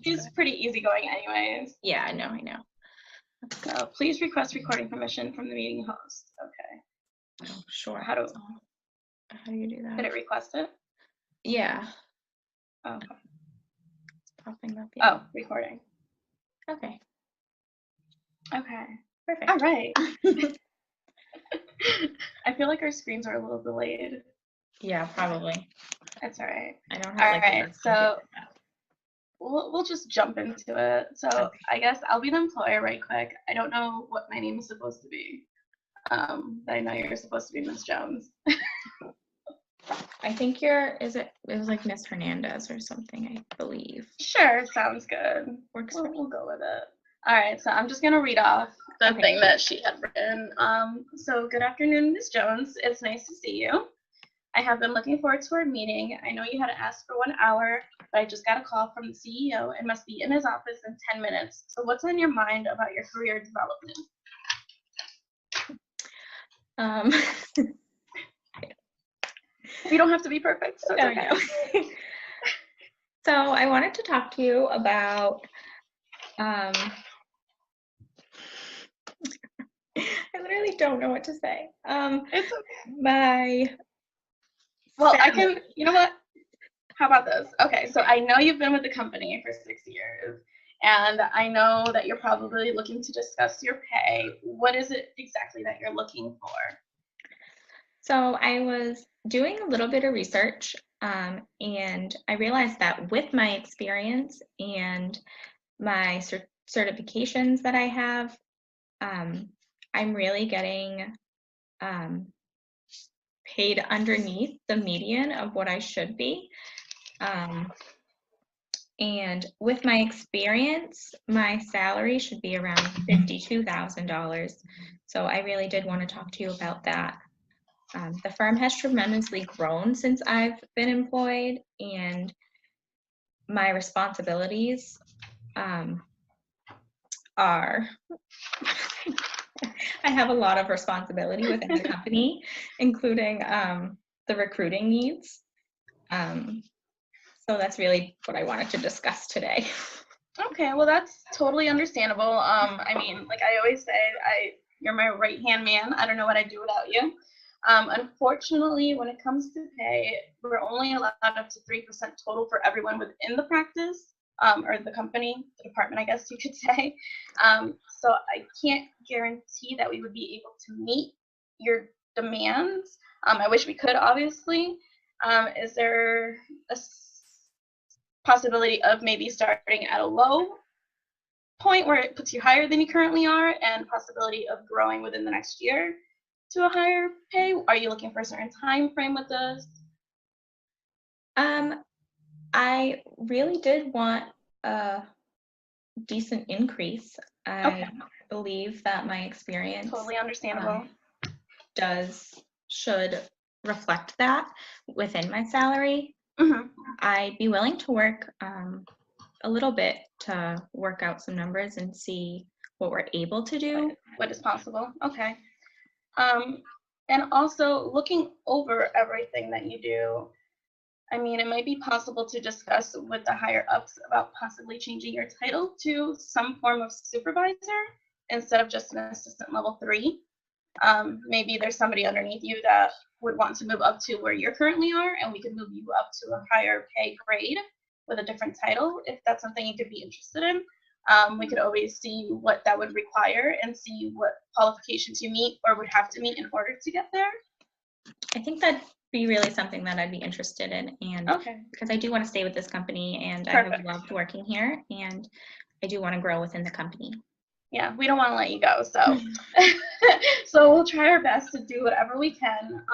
He's pretty easygoing anyways. Yeah, I know. So please request recording permission from the meeting host. Okay. Oh, sure. How do you do that? Did it request it? Yeah. Okay. It's popping up. Yeah. Oh, recording. Okay. Perfect. All right. I feel like our screens are a little delayed. Yeah, probably. That's all right. I don't have right. So we'll just jump into it. So okay. I guess I'll be the employer right quick. I don't know what my name is supposed to be. I know you're supposed to be Miss Jones. I think it was like Miss Hernandez or something, I believe. Sure, sounds good. We'll go with it. All right, so I'm just gonna read off the thing that she had written. So good afternoon, Miss Jones. It's nice to see you. I have been looking forward to our meeting. I know you had asked for 1 hour, but I just got a call from the CEO and must be in his office in 10 minutes. So what's on your mind about your career development? You don't have to be perfect, so it's okay. So I wanted to talk to you about I literally don't know what to say. It's okay. I can, you know what? How about this? Okay, so I know you've been with the company for 6 years, and I know that you're probably looking to discuss your pay. What is it exactly that you're looking for? So I was doing a little bit of research, and I realized that with my experience and my certifications that I have, I'm really getting paid underneath the median of what I should be. And with my experience, my salary should be around $52,000. So I really did want to talk to you about that. The firm has tremendously grown since I've been employed, and my responsibilities are I have a lot of responsibility within the company, including the recruiting needs. So that's really what I wanted to discuss today. Okay, well, that's totally understandable. I mean, like I always say, you're my right-hand man. I don't know what I'd do without you. Unfortunately, when it comes to pay, we're only allowed up to 3% total for everyone within the practice, or the company, the department, I guess you could say. So I can't guarantee that we would be able to meet your demands. I wish we could, obviously. Is there a possibility of maybe starting at a low point where it puts you higher than you currently are, and possibility of growing within the next year to a higher pay? Are you looking for a certain time frame with this? I really did want a decent increase. I believe that my experience totally understandable should reflect that within my salary. I'd be willing to work a little bit to work out some numbers and see what we're able to do. What is possible. Okay. And also looking over everything that you do, I mean, it might be possible to discuss with the higher ups about possibly changing your title to some form of supervisor instead of just an assistant level 3. Maybe there's somebody underneath you that would want to move up to where you currently are, and we could move you up to a higher pay grade with a different title if that's something you could be interested in. We could always see what that would require and see what qualifications you meet or would have to meet in order to get there. I think that'd be really something that I'd be interested in, and because I do want to stay with this company, and I have loved working here, and I do want to grow within the company. Yeah, we don't want to let you go, so so we'll try our best to do whatever we can.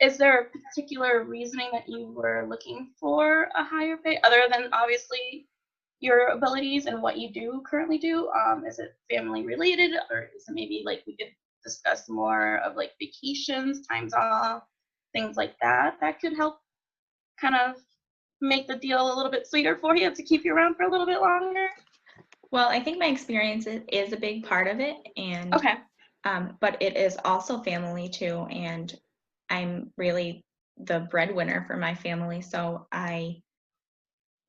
Is there a particular reasoning that you were looking for a higher pay, other than obviously your abilities and what you currently do? Is it family related, or is it maybe like we could discuss more of like vacations, times off, things like that could help kind of make the deal a little bit sweeter for you to keep you around for a little bit longer? Well, I think my experience is a big part of it, and but it is also family too, and I'm really the breadwinner for my family, so I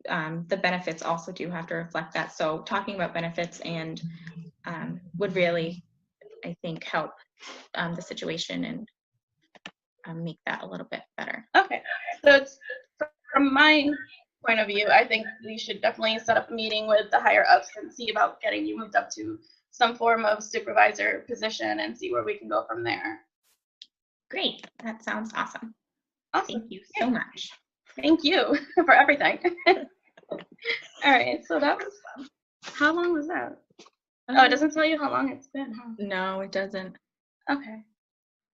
the benefits also do have to reflect that. So talking about benefits and would really, I think, help the situation and make that a little bit better. Okay, so it's from my point of view, I think we should definitely set up a meeting with the higher ups and see about getting you moved up to some form of supervisor position and see where we can go from there. Great, that sounds awesome. Awesome. Thank you so much. Thank you for everything. All right, so that was, how long was that? Oh, it doesn't tell you how long it's been, huh? No, it doesn't. Okay.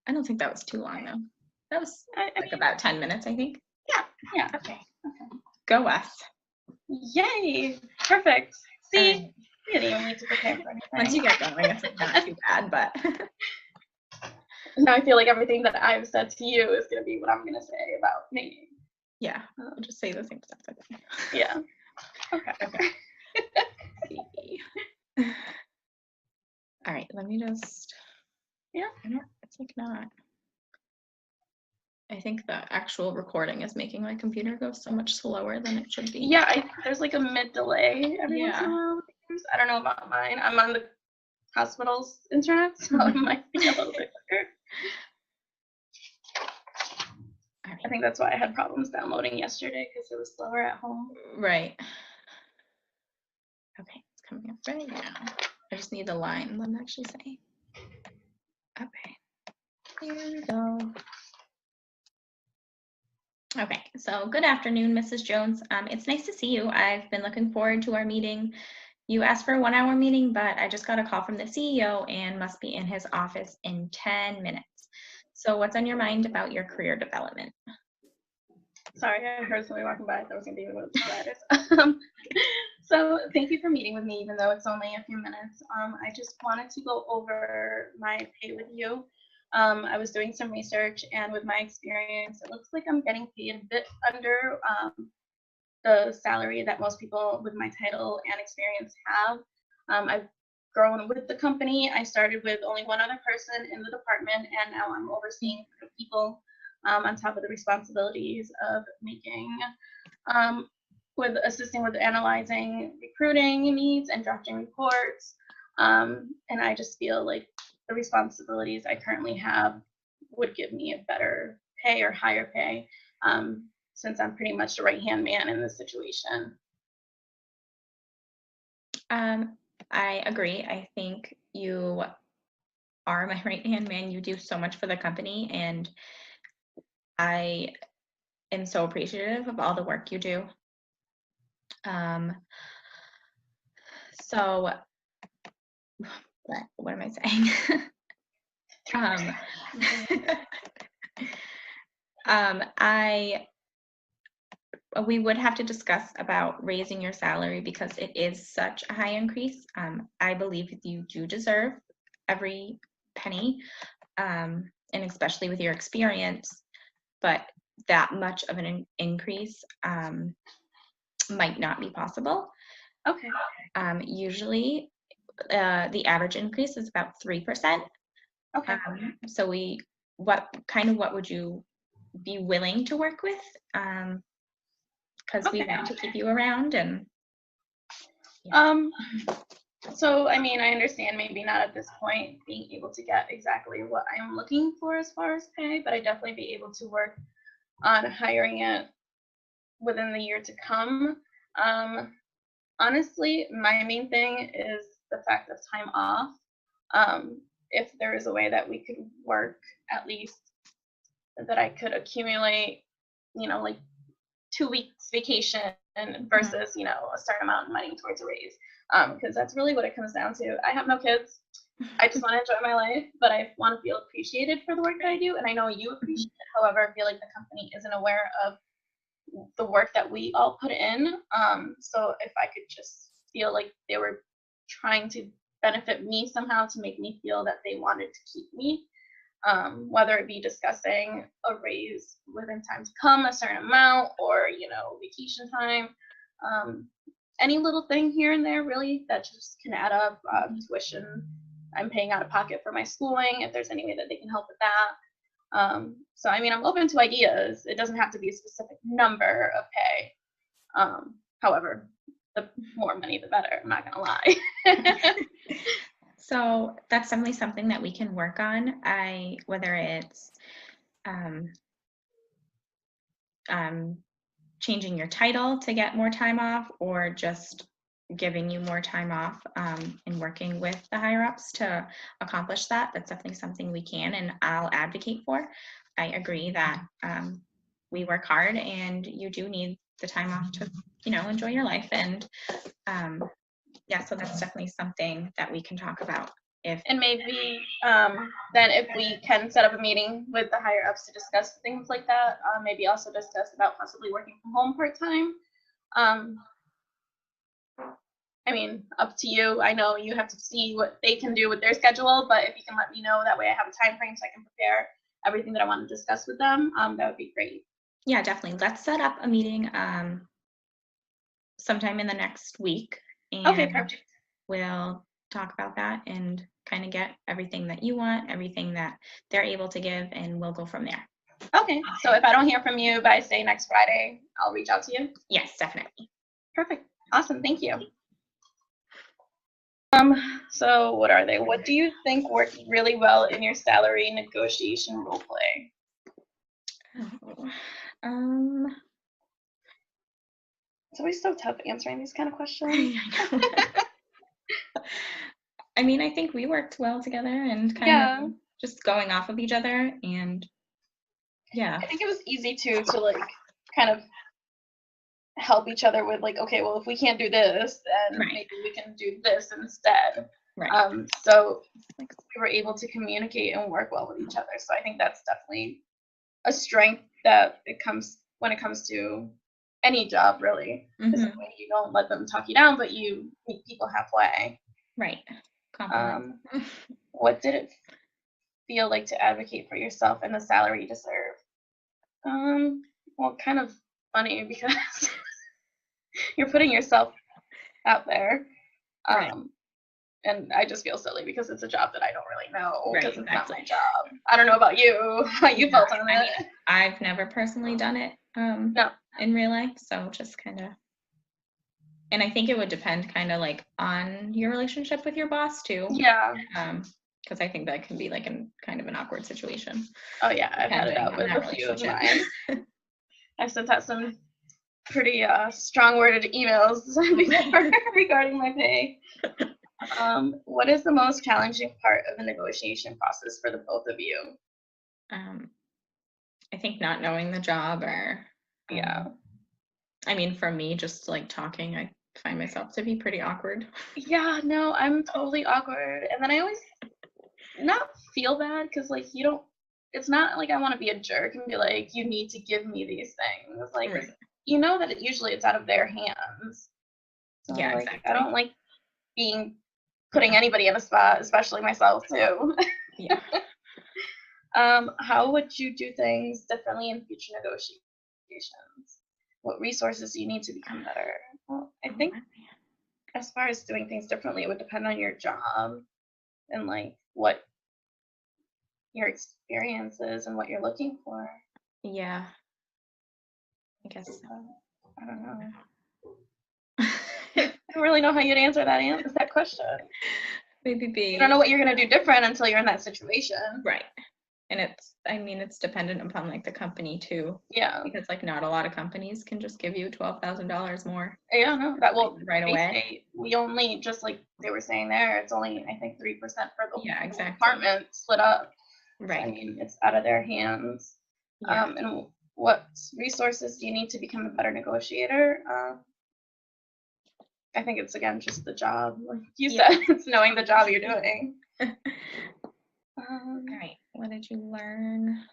I don't think that was too long, though. That was I like about 10 minutes, I think. Yeah. Okay. Go us. Yay. Perfect. See, Right. you didn't even need to prepare for anything. Once you get going, it's not too bad, but. Now I feel like everything that I've said to you is going to be what I'm going to say about me. Yeah, I'll just say the same stuff. I think. Yeah. Okay. See. All right, let me just. Yeah. It's like not. I think the actual recording is making my computer go so much slower than it should be. Yeah, there's like a mid delay every once in a while. I don't know about mine. I'm on the hospital's internet, so it might be a little bit quicker. All right. I think that's why I had problems downloading yesterday because it was slower at home. Right. Okay, it's coming up right now. I just need the line, let me actually say. Okay, here we go. Okay, so good afternoon, Mrs. Jones. It's nice to see you. I've been looking forward to our meeting. You asked for a 1-hour meeting, but I just got a call from the CEO and must be in his office in 10 minutes. So what's on your mind about your career development? Sorry, I heard somebody walking by. That was going to be one of the sliders. So thank you for meeting with me, even though it's only a few minutes. I just wanted to go over my pay with you. I was doing some research, and with my experience, it looks like I'm getting paid a bit under the salary that most people with my title and experience have. I've grown with the company. I started with only one other person in the department, and now I'm overseeing people on top of the responsibilities of making, with assisting with analyzing recruiting needs and drafting reports. And I just feel like the responsibilities I currently have would give me a better pay or higher pay, since I'm pretty much the right-hand man in this situation. I agree. I think you are my right-hand man. You do so much for the company, and I am so appreciative of all the work you do. So what am I saying? We would have to discuss about raising your salary because it is such a high increase. I believe you do deserve every penny, and especially with your experience, but that much of an increase might not be possible. Okay. Usually, the average increase is about 3%. Okay. So what would you be willing to work with? Because we want to keep you around and. Yeah. So, I mean, I understand maybe not at this point being able to get exactly what I'm looking for as far as pay, but I definitely be able to work on hiring it within the year to come. Honestly, my main thing is the fact of time off. If there is a way that we could work at least that I could accumulate, like 2 weeks vacation versus, a certain amount of money towards a raise. Because that's really what it comes down to. I have no kids. I just want to enjoy my life, but I want to feel appreciated for the work that I do. And I know you appreciate it. However, I feel like the company isn't aware of the work that we all put in. So if I could just feel like they were trying to benefit me somehow to make me feel that they wanted to keep me, whether it be discussing a raise within time to come, a certain amount, or vacation time, any little thing here and there really that just can add up. Tuition I'm paying out of pocket for my schooling, if there's any way that they can help with that. So I mean, I'm open to ideas. It doesn't have to be a specific number of pay, However, the more money, the better. I'm not gonna lie. So that's definitely something that we can work on. Whether it's um, changing your title to get more time off, or just giving you more time off, and working with the higher ups to accomplish that. That's definitely something we can and I'll advocate for. I agree that we work hard and you do need the time off to, enjoy your life. And yeah, so that's definitely something that we can talk about. And maybe then if we can set up a meeting with the higher ups to discuss things like that, maybe also discuss about possibly working from home part-time. I mean, up to you. I know you have to see what they can do with their schedule, but if you can let me know, that way I have a time frame so I can prepare everything that I want to discuss with them, that would be great. Yeah, definitely. Let's set up a meeting sometime in the next week, Okay, and perfect. we'll talk about that and kind of get everything that you want, everything that they're able to give, and we'll go from there. Okay, so if I don't hear from you by, say, next Friday, I'll reach out to you? Yes, definitely. Perfect. Awesome. Thank you. So what are they? What do you think worked really well in your salary negotiation role play? Oh, It's always so tough answering these kind of questions. I know. I mean, I think we worked well together and kind of just going off of each other, and yeah. I think it was easy too to like kind of help each other with like, okay, well, if we can't do this, then Right. maybe we can do this instead. Right. So we were able to communicate and work well with each other. So I think that's definitely a strength that when it comes to any job, really. Because you don't let them talk you down, but you meet people halfway. Right. Compliment. What did it feel like to advocate for yourself and the salary you deserve? Well, kind of funny because you're putting yourself out there. Right. And I just feel silly because it's a job that I don't really know because Right, it's not exactly. my job. I don't know about you, how you felt on it. mean, I've never personally done it No. in real life, so just kind of, and I think it would depend kind of like on your relationship with your boss too. Yeah. Because I think that can be like kind of an awkward situation. Oh yeah, I've had it out with a few of mine. I've sent out some pretty strong-worded emails before regarding my pay. What is the most challenging part of the negotiation process for the both of you? I think not knowing the job, or Yeah. I mean, for me, just like talking, I find myself to be pretty awkward. Yeah, no, I'm totally awkward. And then I always not feel bad because like you don't, it's not like I want to be a jerk and be like, you need to give me these things. Like, Right. you know that usually it's out of their hands. So Yeah, like exactly. I don't like putting anybody in a spot, especially myself too. Yeah. How would you do things differently in future negotiations? What resources do you need to become better? Well, I think as far as doing things differently, it would depend on your job and like what your experience is and what you're looking for. Yeah. I guess so. I don't know. I don't really know how you'd answer that question. Maybe You don't know what you're gonna do different until you're in that situation. right. And it's dependent upon like the company too. Yeah. Because like not a lot of companies can just give you $12,000 more. Yeah, no, that will right away. State, we only, just like they were saying there, it's only I think 3% for the whole department split up. Right. So, I mean, it's out of their hands. Yeah. And what resources do you need to become a better negotiator? I think it's again just the job, like you said, it's knowing the job you're doing. All right. What did you learn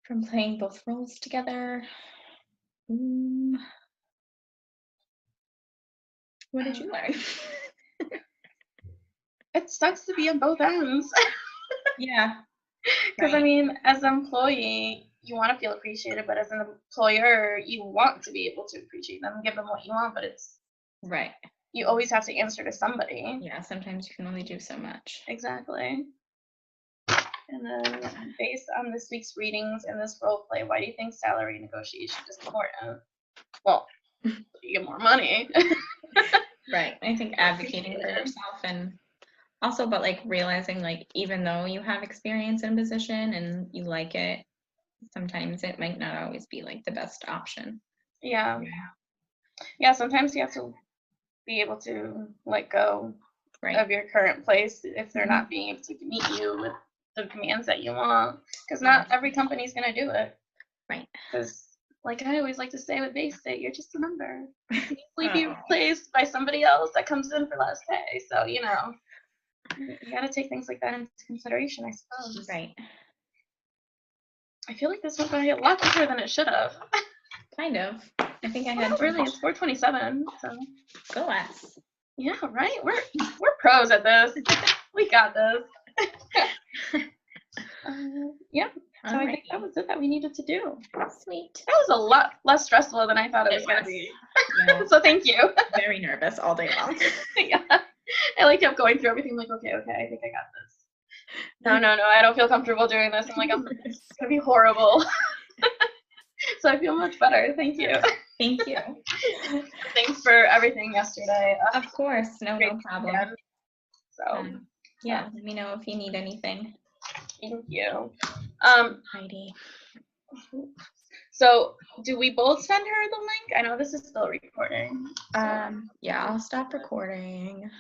from playing both roles together? What did you learn? It sucks to be on both ends. Yeah. Because I mean, as an employee, you want to feel appreciated, but as an employer, you want to be able to appreciate them, give them what you want, but it's right. You always have to answer to somebody. Yeah, sometimes you can only do so much. Exactly. And then based on this week's readings and this role play, why do you think salary negotiation is important? Well, you get more money. Right. I think advocating for yourself, and also but like realizing like even though you have experience in a position and you like it, sometimes it might not always be like the best option. Yeah. Yeah, sometimes you have to be able to let go Right. of your current place if they're Mhm. not being able to meet you with the demands that you want. Because not every company's going to do it. Right. Because, like I always like to say with Bay State, you're just a number. You can easily be Oh. replaced by somebody else that comes in for less pay. So, you know, you got to take things like that into consideration, I suppose. Right. I feel like this went by a lot quicker than it should have. Kind of. I think I Well, had not really. It's 4:27. So go us. yeah, right. We're pros at this. We got this. Yeah. So I think that was it that we needed to do. Sweet. That was a lot less stressful than I thought it was going to be. Yeah. So thank you. Very nervous all day long. Yeah. I like kept going through everything like, okay, I think I got this. No, I don't feel comfortable doing this. I'm like, it's going to be horrible. So I feel much better. Thank you. Thank you. Thanks for everything yesterday. Of course. No problem. Again. So yeah, let me know if you need anything. Thank you. Heidi. So do we both send her the link? I know this is still recording. Yeah, I'll stop recording.